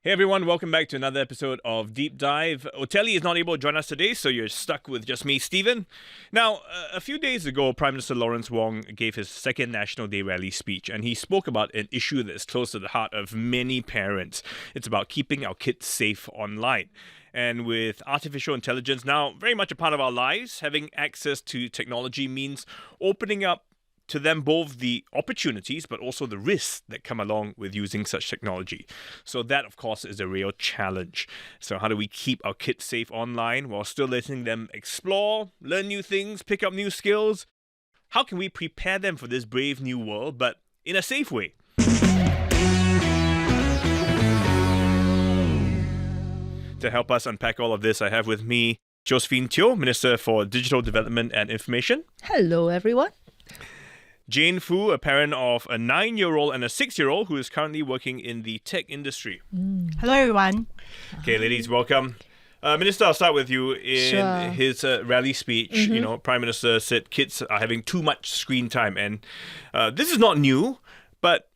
Hey everyone, welcome back to another episode of Deep Dive. Otelli is not able to join us today, so you're stuck with just me, Stephen. Now, a few days ago, Prime Minister Lawrence Wong gave his second National Day rally speech, and he spoke about an issue that's close to the heart of many parents. It's about keeping our kids safe online. And with artificial intelligence now very much a part of our lives, having access to technology means opening up to them both the opportunities but also the risks that come along with using such technology. So that, of course, is a real challenge. So how do we keep our kids safe online while still letting them explore, learn new things, pick up new skills? How can we prepare them for this brave new world, but in a safe way? To help us unpack all of this, I have with me Josephine Teo, Minister for Digital Development and Information. Hello, everyone. Jane Foo, a parent of a 9-year-old and a 6-year-old who is currently working in the tech industry. Hello, everyone. Okay, ladies, welcome. Minister, I'll start with you. In his rally speech, Prime Minister said kids are having too much screen time. And this is not new, but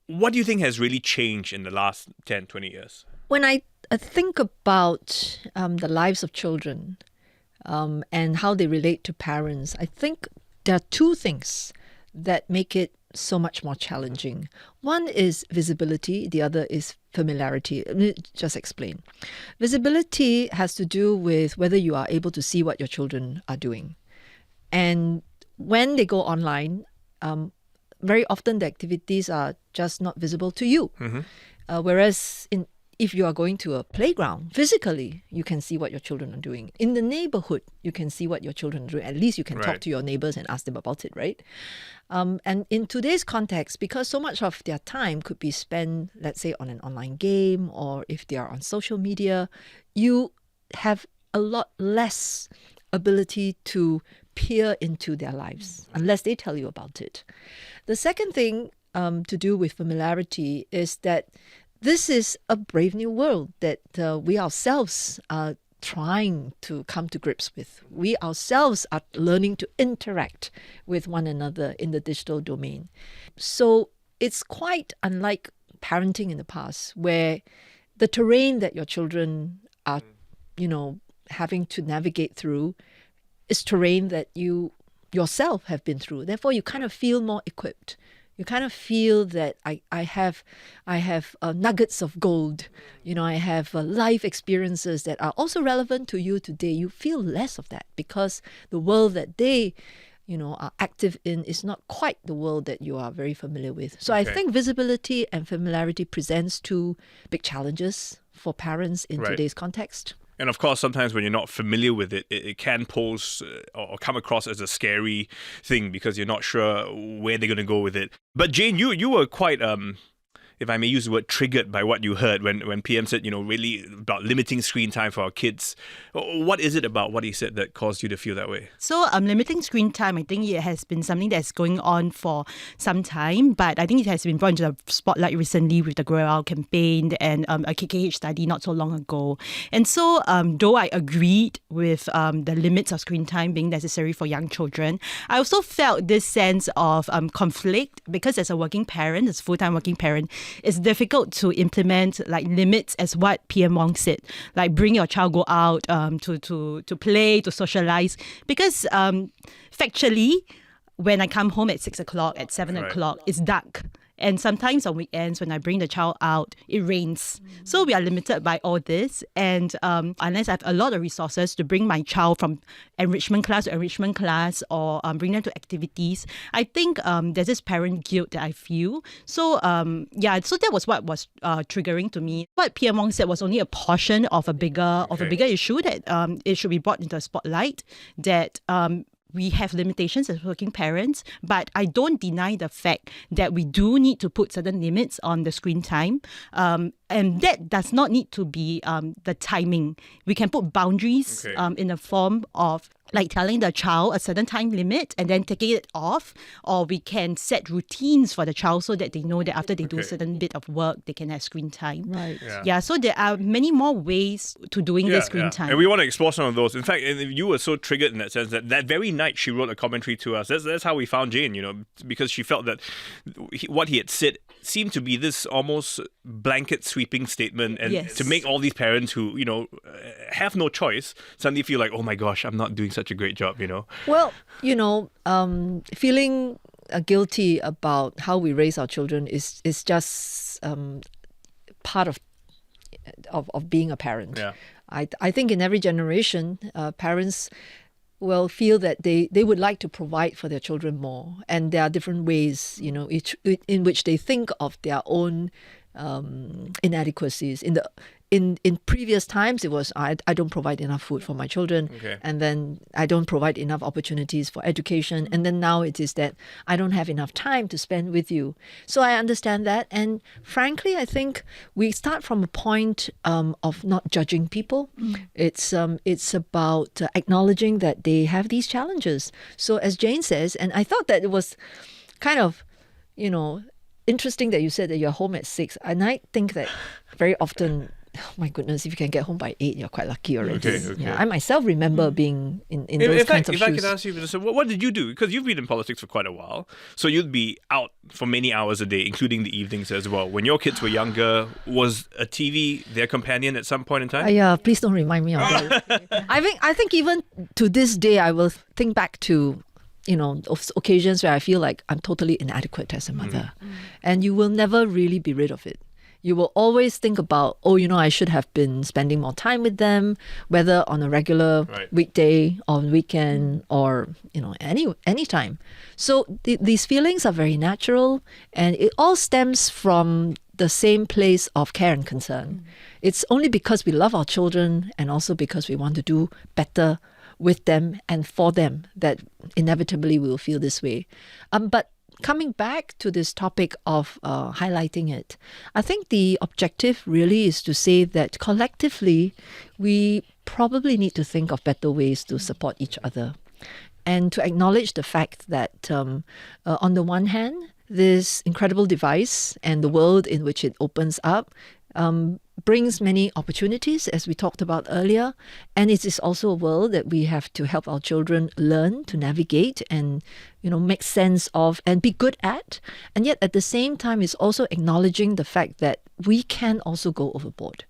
what do you think has really changed in the last 10, 20 years? When I think about the lives of children and how they relate to parents, I think there are two things that make it so much more challenging. One is visibility, the other is familiarity. Let me just explain. Visibility has to do with whether you are able to see what your children are doing. And when they go online, very often the activities are just not visible to you. Whereas if you are going to a playground, physically, you can see what your children are doing. In the neighborhood, you can see what your children are doing. At least you can talk to your neighbors and ask them about it, right? And in today's context, because so much of their time could be spent, let's say, on an online game, or if they are on social media, you have a lot less ability to peer into their lives, unless they tell you about it. The second thing to do with familiarity is that this is a brave new world that we ourselves are trying to come to grips with. We ourselves are learning to interact with one another in the digital domain. So it's quite unlike parenting in the past, where the terrain that your children are, having to navigate through is terrain that you yourself have been through. Therefore, you kind of feel more equipped. You kind of feel that I have nuggets of gold. I have life experiences that are also relevant to you today. You feel less of that because the world that they, are active in is not quite the world that you are very familiar with. So I think visibility and familiarity presents two big challenges for parents in today's context. And of course, sometimes when you're not familiar with it, it can pose or come across as a scary thing because you're not sure where they're going to go with it. But Jane, you were quite, if I may use the word, triggered by what you heard when PM said, really about limiting screen time for our kids. What is it about what he said that caused you to feel that way? So limiting screen time, I think it has been something that's going on for some time, but I think it has been brought into the spotlight recently with the Grow Out campaign and a KKH study not so long ago. And so though I agreed with the limits of screen time being necessary for young children, I also felt this sense of conflict because as a working parent, as a full-time working parent, it's difficult to implement limits as what PM Wong said, like bring your child go out to play, to socialize, because factually, when I come home at 6 o'clock, at 7 o'clock, it's dark. And sometimes on weekends, when I bring the child out, it rains. So we are limited by all this. And unless I have a lot of resources to bring my child from enrichment class to enrichment class or bring them to activities, I think there's this parent guilt that I feel. So, so that was what was triggering to me. What PM Wong said was only a portion of a bigger issue that it should be brought into the spotlight, that we have limitations as working parents, but I don't deny the fact that we do need to put certain limits on the screen time. And that does not need to be the timing. We can put boundaries in the form of like telling the child a certain time limit and then taking it off, or we can set routines for the child so that they know that after they do a certain bit of work, they can have screen time. Right. Yeah, so there are many more ways to doing this screen time. And we want to explore some of those. In fact, you were so triggered in that sense that very night she wrote a commentary to us. That's how we found Jane, because she felt that what he had said seemed to be this almost blanket sweeping statement, and to make all these parents who, have no choice suddenly feel like, oh my gosh, I'm not doing such a great job, Well, feeling guilty about how we raise our children is just part of being a parent. Yeah. I think in every generation, parents will feel that they would like to provide for their children more, and there are different ways, in which they think of their own inadequacies. In previous times, it was I don't provide enough food for my children, and then I don't provide enough opportunities for education, and then now it is that I don't have enough time to spend with you. So I understand that, and frankly, I think we start from a point of not judging people. It's about acknowledging that they have these challenges. So as Jane says, and I thought that it was kind of, interesting that you said that you're home at 6, and I think that very often, oh my goodness, if you can get home by 8, you're quite lucky already. Okay. Yeah, I myself remember being in those kinds of shoes. If I could ask you, so what did you do? Because you've been in politics for quite a while, so you'd be out for many hours a day, including the evenings as well. When your kids were younger, was a TV their companion at some point in time? Yeah, please don't remind me of that. I think even to this day, I will think back to of occasions where I feel like I'm totally inadequate as a mother. And you will never really be rid of it. You will always think about, I should have been spending more time with them, whether on a regular weekday, on weekend, or, any time. So these feelings are very natural, and it all stems from the same place of care and concern. It's only because we love our children, and also because we want to do better with them and for them, that inevitably we will feel this way. But coming back to this topic of highlighting it, I think the objective really is to say that collectively we probably need to think of better ways to support each other, and to acknowledge the fact that on the one hand, this incredible device and the world in which it opens up brings many opportunities, as we talked about earlier, and it is also a world that we have to help our children learn to navigate and make sense of and be good at. And yet at the same time, it's also acknowledging the fact that we can also go overboard.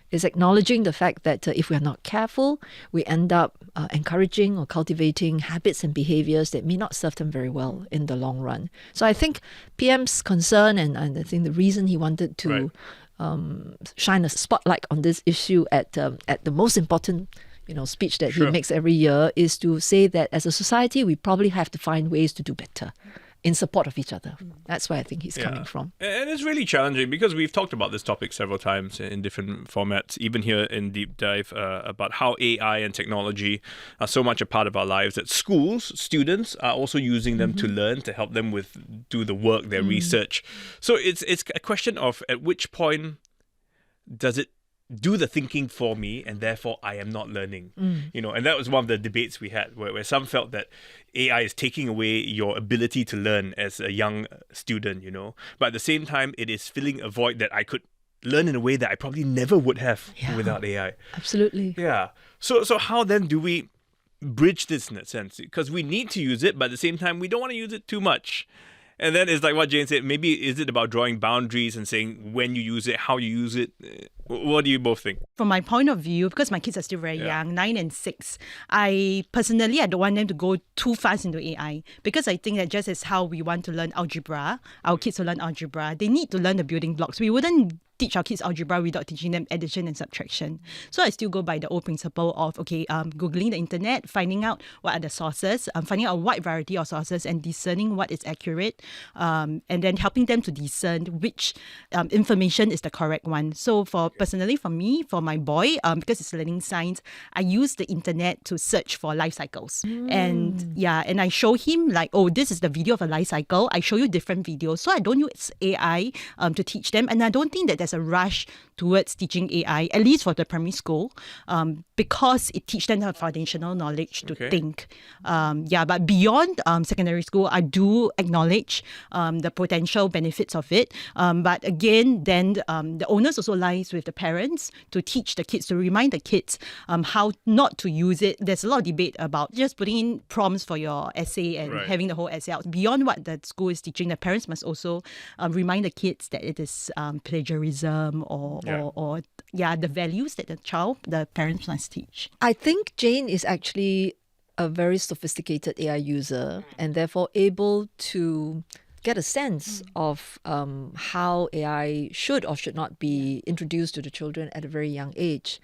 It's acknowledging the fact that if we are not careful, we end up encouraging or cultivating habits and behaviours that may not serve them very well in the long run. So I think PM's concern, and I think the reason he wanted to shine a spotlight on this issue at the most important speech that he makes every year, is to say that as a society we probably have to find ways to do better in support of each other. That's where I think he's coming from. And it's really challenging because we've talked about this topic several times in different formats, even here in Deep Dive, about how AI and technology are so much a part of our lives that students are also using them to learn, to help them do the work, their research. So it's a question of at which point does it do the thinking for me, and therefore I am not learning. And that was one of the debates we had, where some felt that AI is taking away your ability to learn as a young student, but at the same time it is filling a void that I could learn in a way that I probably never would have without AI. Absolutely. Yeah. So how then do we bridge this in that sense? Because we need to use it, but at the same time we don't want to use it too much. And then it's like what Jane said, maybe is it about drawing boundaries and saying when you use it, how you use it? What do you both think? From my point of view, because my kids are still very young, 9 and 6, I don't want them to go too fast into AI, because I think that just as how we want to learn algebra, our kids will learn algebra, they need to learn the building blocks. We wouldn't teach our kids algebra without teaching them addition and subtraction. So I still go by the old principle of, Googling the internet, finding out what are the sources, finding out a wide variety of sources and discerning what is accurate, and then helping them to discern which information is the correct one. So personally for me, for my boy, because it's learning science, I use the internet to search for life cycles. And I show him this is the video of a life cycle. I show you different videos. So I don't use AI to teach them. And I don't think that there's a rush towards teaching AI, at least for the primary school, because it teaches them the foundational knowledge to think. But beyond secondary school, I do acknowledge the potential benefits of it. But again, then the onus also lies with the parents to teach the kids, to remind the kids how not to use it. There's a lot of debate about just putting in prompts for your essay and having the whole essay out. Beyond what the school is teaching, the parents must also remind the kids that it is plagiarism or the values that the parents must teach. I think Jane is actually a very sophisticated AI user and therefore able to get a sense of how AI should or should not be introduced to the children at a very young age.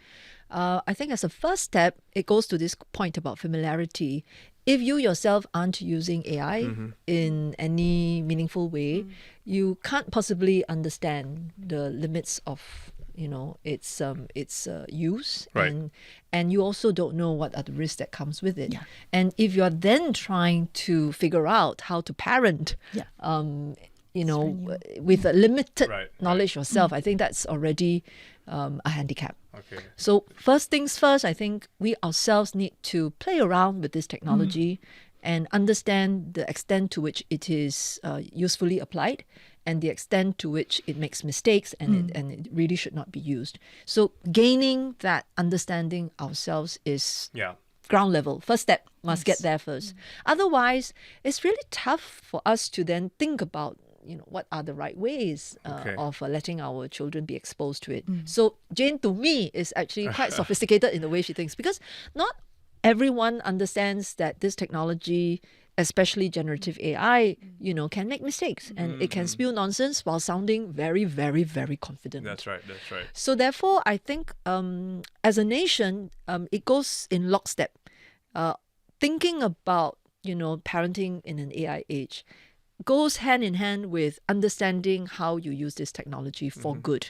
I think as a first step, it goes to this point about familiarity. If you yourself aren't using AI in any meaningful way, you can't possibly understand the limits of its use, and you also don't know what are the risks that comes with it. And if you're then trying to figure out how to parent, with a limited knowledge yourself, I think that's already a handicap. So first things first, I think we ourselves need to play around with this technology and understand the extent to which it is usefully applied and the extent to which it makes mistakes and it really should not be used. So gaining that understanding ourselves is ground level. First step, must get there first. Otherwise, it's really tough for us to then think about what are the right ways of letting our children be exposed to it. So Jane, to me, is actually quite sophisticated in the way she thinks, because not everyone understands that this technology, especially generative AI, can make mistakes and it can spew nonsense while sounding very, very, very confident. That's right. So therefore, I think as a nation, it goes in lockstep. Thinking about, parenting in an AI age goes hand in hand with understanding how you use this technology for good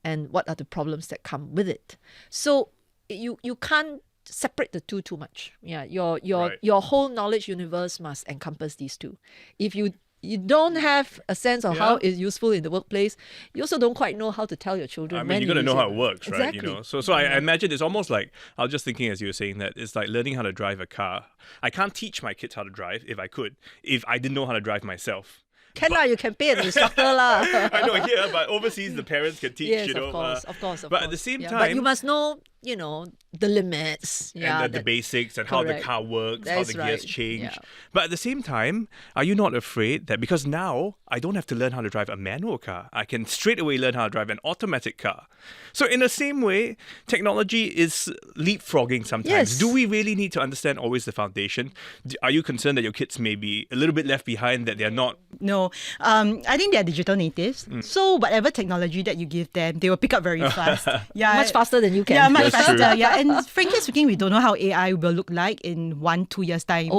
and what are the problems that come with it. So you can't separate the two too much. Your whole knowledge universe must encompass these two. If you don't have a sense of how it's useful in the workplace, you also don't quite know how to tell your children. I mean, you got to know how it works, right? Exactly. So I imagine it's almost like, I was just thinking as you were saying that, it's like learning how to drive a car. I can't teach my kids how to drive if I didn't know how to drive myself. You can pay an instructor lah. I know here, but overseas the parents can teach. Yes, of course. But at the same time, but you must know, the limits. And the basics and how the car works, how the gears change. But at the same time, are you not afraid that because now I don't have to learn how to drive a manual car, I can straight away learn how to drive an automatic car? So in the same way, technology is leapfrogging sometimes. Yes. Do we really need to understand always the foundation? Are you concerned that your kids may be a little bit left behind, that they're not? No, I think they're digital natives. So whatever technology that you give them, they will pick up very fast. Much faster than you can. Yeah, much That's faster. true. Yeah, and frankly speaking, we don't know how AI will look like in 1-2 years' time.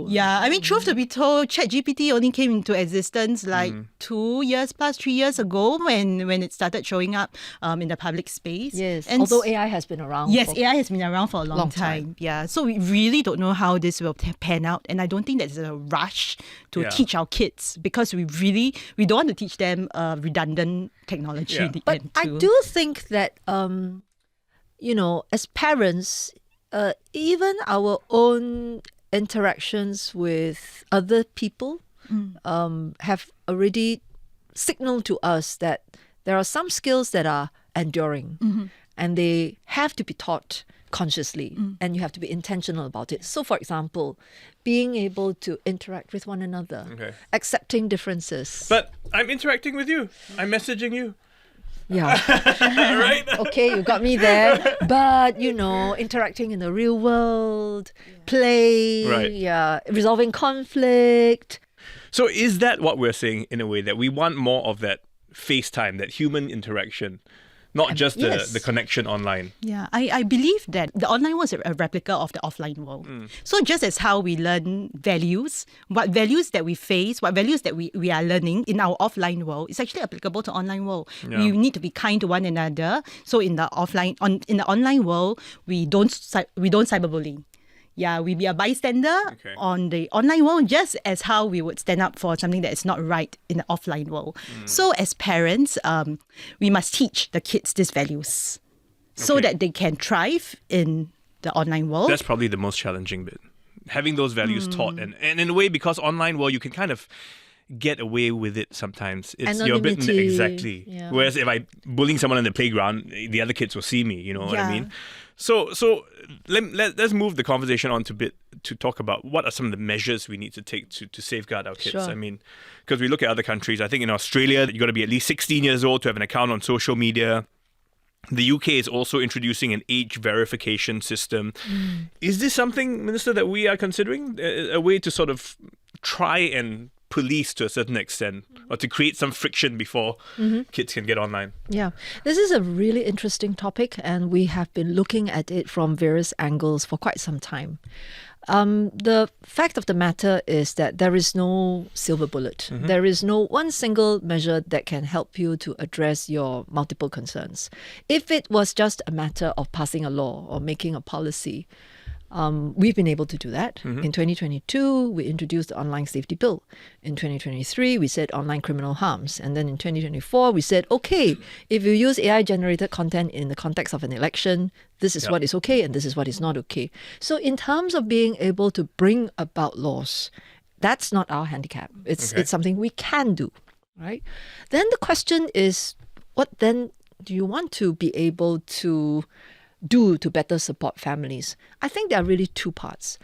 Yeah, I mean, truth to be told, ChatGPT only came into existence like 2 years plus 3 years ago when it started showing up in the public space. Yes, and although AI has been around. Yes, AI has been around for a long time. Yeah, so we really don't know how this will pan out, and I don't think there's a rush to teach our kids, because we don't want to teach them redundant technology. In the But end I too. do think that, as parents, even our own interactions with other people have already signaled to us that there are some skills that are enduring and they have to be taught consciously and you have to be intentional about it. So, for example, being able to interact with one another, accepting differences. But I'm interacting with you. I'm messaging you. Yeah. Right? Okay, you got me there. But, interacting in the real world, play, resolving conflict. So is that what we're saying in a way, that we want more of that FaceTime, that human interaction? Not just the connection online. Yeah, I believe that the online world is a replica of the offline world. So just as how we learn values, what values that we face, what values that we are learning in our offline world is actually applicable to online world. Yeah. We need to be kind to one another. So in the online world, we don't cyberbully. Yeah, we be a bystander on the online world, just as how we would stand up for something that is not right in the offline world. So as parents, we must teach the kids these values so that they can thrive in the online world. That's probably the most challenging bit. Having those values taught. And in a way, because online world, you can kind of get away with it sometimes. You're a bit Anonymity. exactly. Yeah. Whereas if I bullying someone in the playground, the other kids will see me. You know what I Yeah. mean? So let's move the conversation on to talk about what are some of the measures we need to take to safeguard our kids. Sure. I mean, because we look at other countries. I think in Australia, you got to be at least 16 years old to have an account on social media. The UK is also introducing an age verification system. Is this something, Minister, that we are considering? A way to sort of try and police to a certain extent, or to create some friction before kids can get online? Yeah, this is a really interesting topic, and we have been looking at it from various angles for quite some time. The fact of the matter is that there is no silver bullet. There is no one single measure that can help you to address your multiple concerns. If it was just a matter of passing a law or making a policy, we've been able to do that. In 2022, we introduced the Online Safety Bill. In 2023, we said online criminal harms. And then in 2024, we said, okay, if you use AI-generated content in the context of an election, this is what is okay and this is what is not okay. So in terms of being able to bring about laws, that's not our handicap. It's something we can do, right? Then the question is, what then do you want to be able to do to better support families? I think there are really two parts.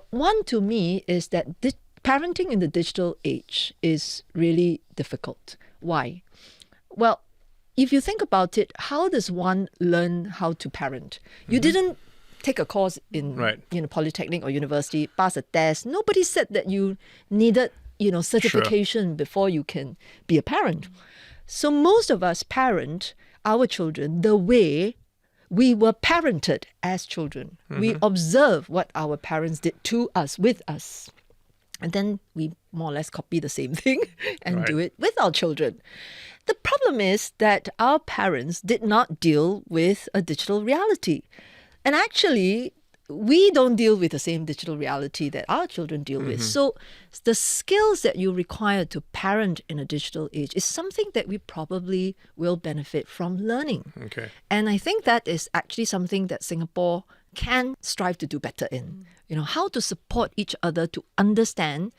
One, to me, is that parenting in the digital age is really difficult. Why? Well, if you think about it, how does one learn how to parent? You didn't take a course in polytechnic or university, pass a test. Nobody said that you needed certification before you can be a parent. So most of us parent our children the way we were parented as children. We observe what our parents did to us, with us. And then we more or less copy the same thing and do it with our children. The problem is that our parents did not deal with a digital reality. And actually, we don't deal with the same digital reality that our children deal with. So the skills that you require to parent in a digital age is something that we probably will benefit from learning. Okay. And I think that is actually something that Singapore can strive to do better in. You know, how to support each other to understand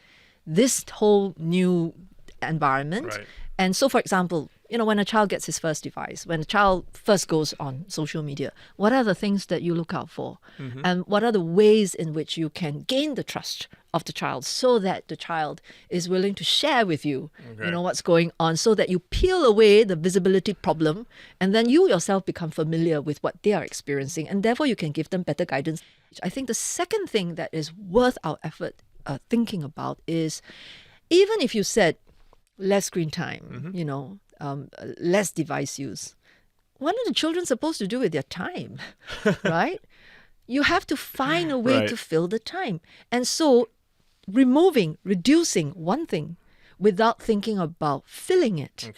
this whole new environment. Right. And so, for example, when a child gets his first device, when a child first goes on social media, what are the things that you look out for? And what are the ways in which you can gain the trust of the child so that the child is willing to share with you, what's going on, so that you peel away the visibility problem and then you yourself become familiar with what they are experiencing, and therefore you can give them better guidance. I think the second thing that is worth our effort thinking about is, even if you said less screen time, less device use, what are the children supposed to do with their time, right? You have to find a way to fill the time. And so reducing one thing without thinking about filling it,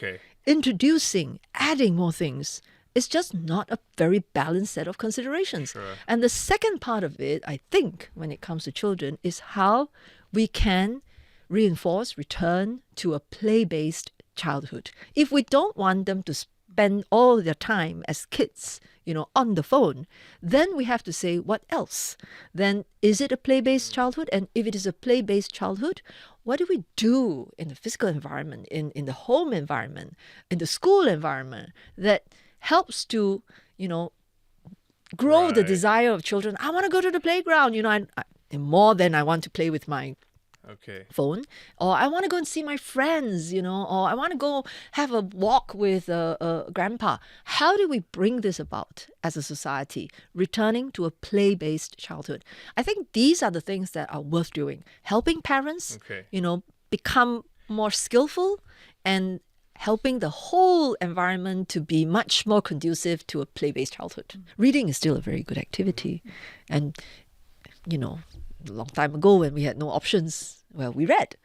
introducing, adding more things, is just not a very balanced set of considerations. And the second part of it, I think, when it comes to children, is how we can return to a play-based childhood. If we don't want them to spend all their time as kids, on the phone, then we have to say, what else? Then is it a play-based childhood? And if it is a play-based childhood, what do we do in the physical environment, in the home environment, in the school environment that helps to, grow the desire of children? I want to go to the playground, and more than I want to play with my phone, or I want to go and see my friends, or I want to go have a walk with grandpa. How do we bring this about as a society, returning to a play-based childhood? I think these are the things that are worth doing. Helping parents, become more skillful, and helping the whole environment to be much more conducive to a play-based childhood. Reading is still a very good activity. And, a long time ago when we had no options, well, we read.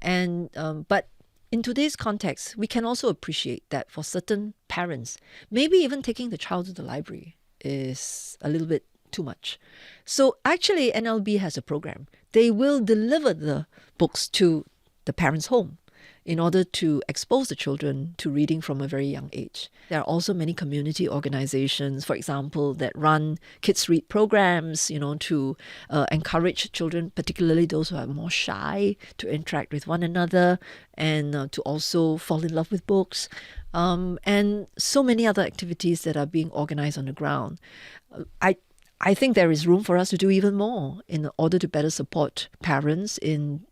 And but in today's context, we can also appreciate that for certain parents, maybe even taking the child to the library is a little bit too much. So actually, NLB has a program. They will deliver the books to the parents' home. in order to expose the children to reading from a very young age. There are also many community organizations, for example, that run kids read programs, to encourage children, particularly those who are more shy, to interact with one another and to also fall in love with books. And so many other activities that are being organized on the ground. I think there is room for us to do even more in order to better support parents in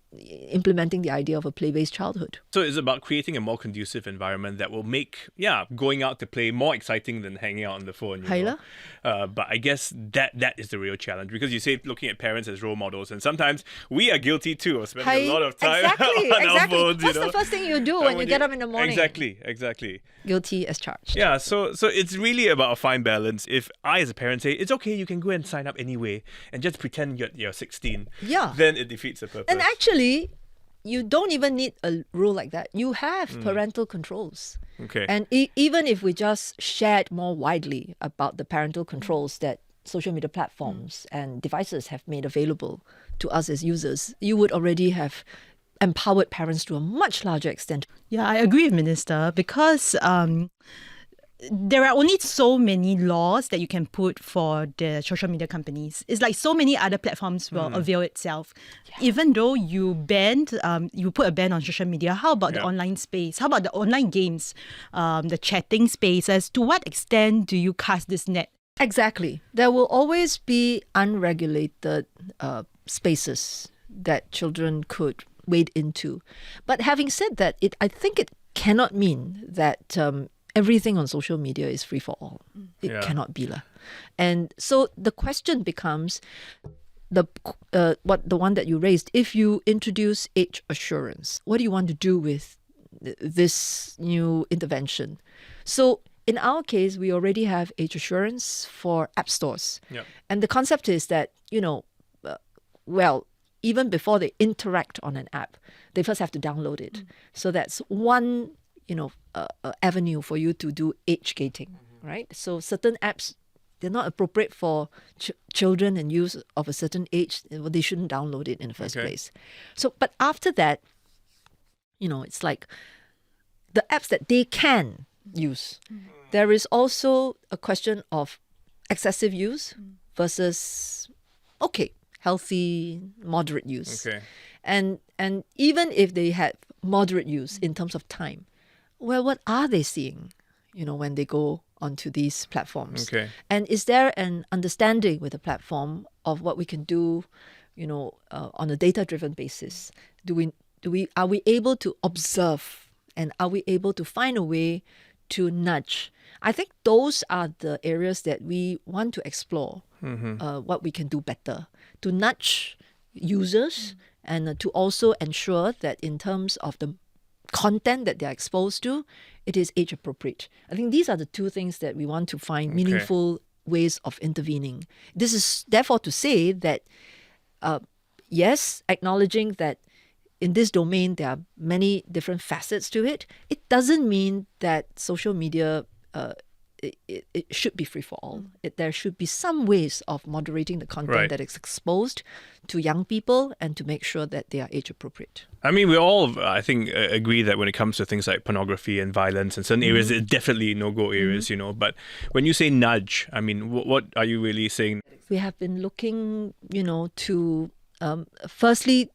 implementing the idea of a play-based childhood. So it's about creating a more conducive environment that will make, going out to play more exciting than hanging out on the phone. But I guess that is the real challenge, because you say looking at parents as role models, and sometimes we are guilty too of spending a lot of time on our phones. What's the first thing you do when you get up in the morning? Exactly. Guilty as charged. Yeah, so it's really about a fine balance. If I as a parent say, it's okay, you can go and sign up anyway, and just pretend you're 16, then it defeats the purpose. And actually, you don't even need a rule like that. You have parental controls. Okay. And even if we just shared more widely about the parental controls that social media platforms and devices have made available to us as users, you would already have empowered parents to a much larger extent. Yeah, I agree with Minister, because there are only so many laws that you can put for the social media companies. It's like so many other platforms will avail itself. Yeah. Even though you put a ban on social media, how about the online space? How about the online games, the chatting spaces? To what extent do you cast this net? Exactly. There will always be unregulated spaces that children could wade into. But having said that, I think it cannot mean that everything on social media is free for all. It cannot be. And so the question becomes the one that you raised. If you introduce age assurance, what do you want to do with this new intervention? So in our case, we already have age assurance for app stores. Yep. And the concept is that, even before they interact on an app, they first have to download it. So that's one avenue for you to do age gating, right? So certain apps, they're not appropriate for children and youth of a certain age. They shouldn't download it in the first place. So, but after that, it's like the apps that they can use. There is also a question of excessive use versus, healthy, moderate use. Okay. And even if they had moderate use in terms of time, well, what are they seeing, when they go onto these platforms? Okay. And is there an understanding with the platform of what we can do, on a data-driven basis? Are we able to observe, and are we able to find a way to nudge? I think those are the areas that we want to explore, what we can do better to nudge users and to also ensure that in terms of the content that they're exposed to, it is age appropriate. I think these are the two things that we want to find meaningful ways of intervening. This is therefore to say that, yes, acknowledging that in this domain there are many different facets to it, it doesn't mean that social media it should be free for all. There should be some ways of moderating the content that is exposed to young people and to make sure that they are age appropriate. I mean, we all, I think, agree that when it comes to things like pornography and violence in certain areas, it's definitely no-go areas, But when you say nudge, I mean, what are you really saying? We have been looking, to firstly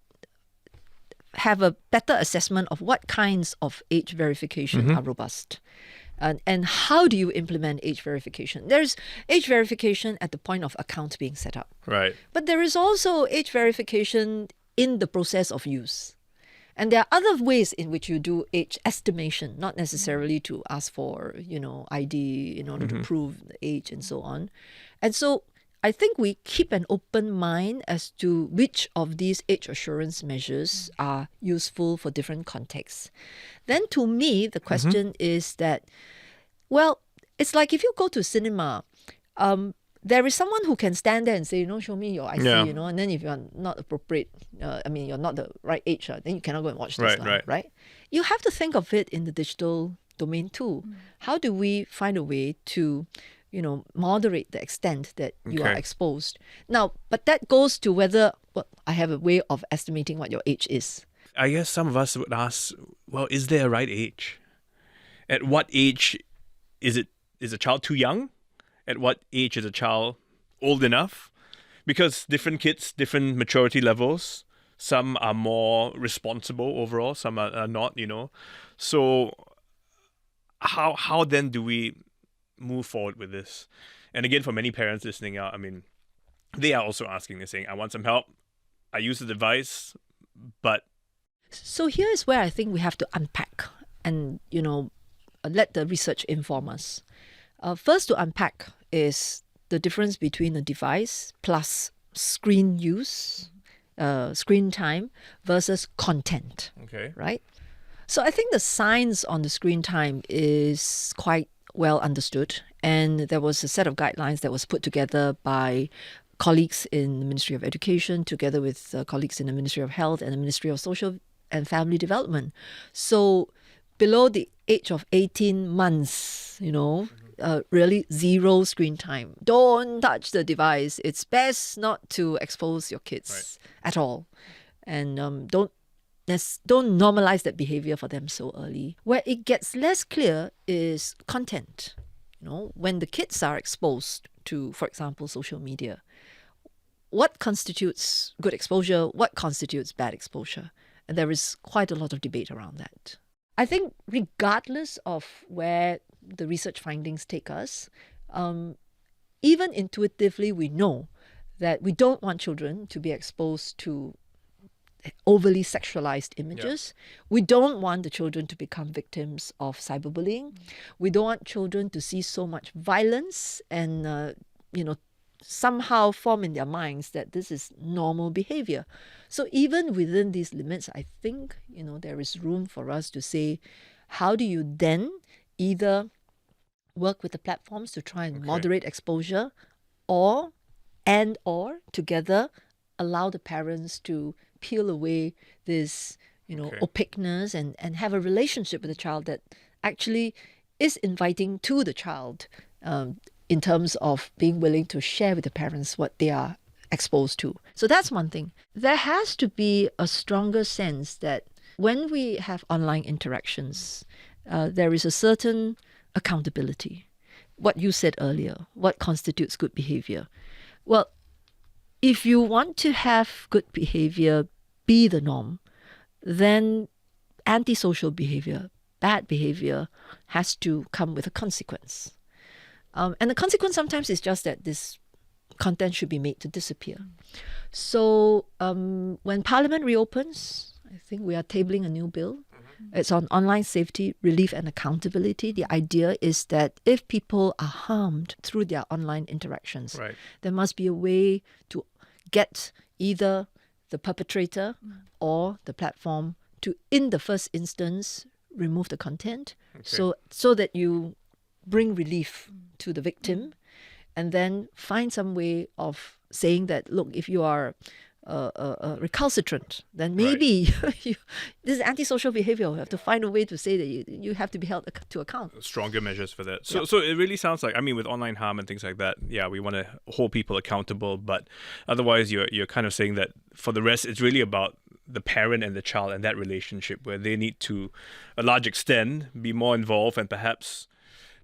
have a better assessment of what kinds of age verification are robust. And how do you implement age verification? There's age verification at the point of account being set up. Right. But there is also age verification in the process of use. And there are other ways in which you do age estimation, not necessarily to ask for, ID in order to prove the age and so on. And so I think we keep an open mind as to which of these age assurance measures are useful for different contexts. Then to me, the question is that, well, it's like if you go to cinema, there is someone who can stand there and say, show me your IC, and then if you're not appropriate, you're not the right age, then you cannot go and watch this, right? You have to think of it in the digital domain too. How do we find a way to moderate the extent that you are exposed? Now, but that goes to whether I have a way of estimating what your age is. I guess some of us would ask, well, is there a right age? At what age is a child too young? At what age is a child old enough? Because different kids, different maturity levels. Some are more responsible overall, some are not, So how then do we move forward with this? And again, for many parents listening out, I mean, they are also asking, they're saying, I want some help. I use the device, but... So here is where I think we have to unpack and, let the research inform us. First to unpack is the difference between a device plus screen use, screen time versus content. Okay. Right? So I think the science on the screen time is quite well understood. And there was a set of guidelines that was put together by colleagues in the Ministry of Education, together with colleagues in the Ministry of Health and the Ministry of Social and Family Development. So below the age of 18 months, really zero screen time. Don't touch the device. It's best not to expose your kids at all. And don't normalize that behavior for them so early. Where it gets less clear is content. When the kids are exposed to, for example, social media, what constitutes good exposure? What constitutes bad exposure? And there is quite a lot of debate around that. I think regardless of where the research findings take us, even intuitively we know that we don't want children to be exposed to overly sexualized images. Yeah. We don't want the children to become victims of cyberbullying. We don't want children to see so much violence and, somehow form in their minds that this is normal behavior. So even within these limits, I think, there is room for us to say, how do you then either work with the platforms to try and moderate exposure or together allow the parents to peel away this, opaqueness and have a relationship with the child that actually is inviting to the child in terms of being willing to share with the parents what they are exposed to. So that's one thing. There has to be a stronger sense that when we have online interactions, there is a certain accountability. What you said earlier, what constitutes good behavior? Well, if you want to have good behavior be the norm, then antisocial behavior, bad behavior, has to come with a consequence. And the consequence sometimes is just that this content should be made to disappear. So when Parliament reopens, I think we are tabling a new bill. It's on online safety, relief and accountability. The idea is that if people are harmed through their online interactions, there must be a way to get either the perpetrator or the platform to, in the first instance, remove the content so that you bring relief to the victim and then find some way of saying that, look, if you are recalcitrant, then maybe this is antisocial behavior. You have to find a way to say that you have to be held to account. Stronger measures for that. So it really sounds like, with online harm and things like that, we want to hold people accountable, but otherwise you're kind of saying that for the rest, it's really about the parent and the child and that relationship where they need to, a large extent, be more involved and perhaps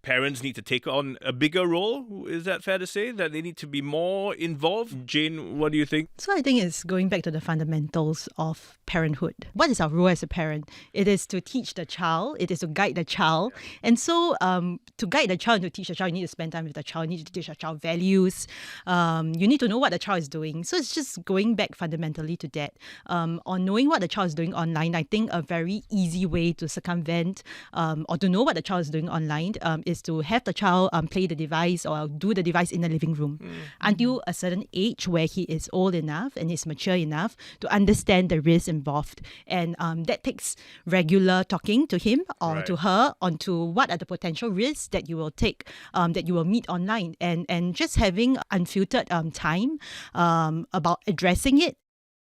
parents need to take on a bigger role. Is that fair to say that they need to be more involved? Jane, what do you think? So I think it's going back to the fundamentals of parenthood. What is our role as a parent? It is to teach the child. It is to guide the child. And so to guide the child and to teach the child, you need to spend time with the child. You need to teach the child values. You need to know what the child is doing. So it's just going back fundamentally to that. On knowing what the child is doing online, I think a very easy way to circumvent or to know what the child is doing online is to have the child play the device or do the device in the living room until a certain age where he is old enough and is mature enough to understand the risks involved. And that takes regular talking to him or to her onto what are the potential risks that you will take, that you will meet online, and just having unfiltered time about addressing it.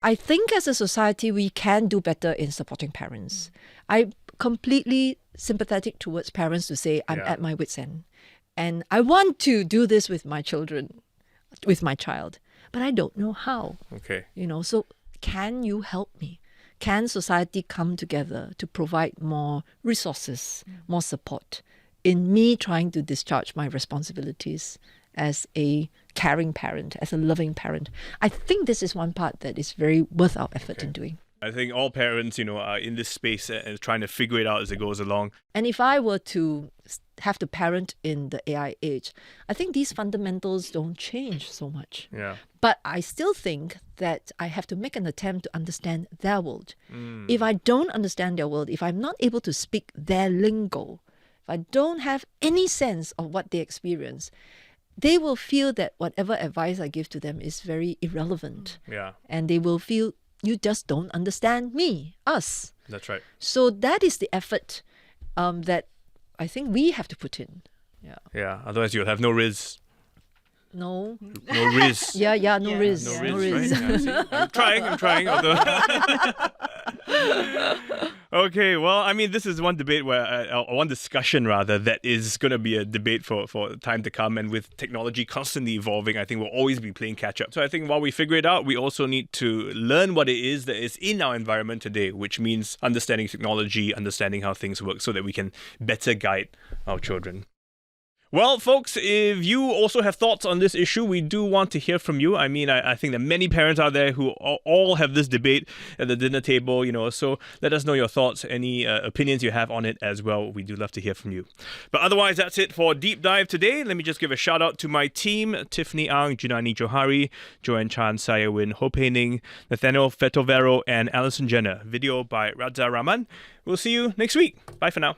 I think as a society, we can do better in supporting parents. I'm completely sympathetic towards parents to say, I'm at my wit's end. And I want to do this with my children, with my child, but I don't know how. Okay. So can you help me? can society come together to provide more resources, more support in me trying to discharge my responsibilities as a caring parent, as a loving parent? I think this is one part that is very worth our effort in doing. I think all parents, are in this space and trying to figure it out as it goes along. And if I were to have to parent in the AI age, I think these fundamentals don't change so much. Yeah. But I still think that I have to make an attempt to understand their world. If I don't understand their world, if I'm not able to speak their lingo, if I don't have any sense of what they experience, they will feel that whatever advice I give to them is very irrelevant. Yeah. And they will feel, you just don't understand me, us. That's right. So that is the effort that I think we have to put in. Yeah. Yeah. Otherwise, you'll have no riz. No. No riz. Yeah, no riz. No No riz, riz. right? Yeah, see? I'm trying. Although okay, well, I mean, this is one debate one discussion rather, that is going to be a debate for time to come. And with technology constantly evolving, I think we'll always be playing catch up. So I think while we figure it out, we also need to learn what it is that is in our environment today, which means understanding technology, understanding how things work so that we can better guide our children. Well, folks, if you also have thoughts on this issue, we do want to hear from you. I mean, I think that many parents out there who all have this debate at the dinner table, so let us know your thoughts, any opinions you have on it as well. We do love to hear from you. But otherwise, that's it for Deep Dive today. Let me just give a shout out to my team, Tiffany Ang, Junani Johari, Joanne Chan, Sayawin, Ho Pei Ning, Nathaniel Fetovero, and Alison Jenner. Video by Radza Rahman. We'll see you next week. Bye for now.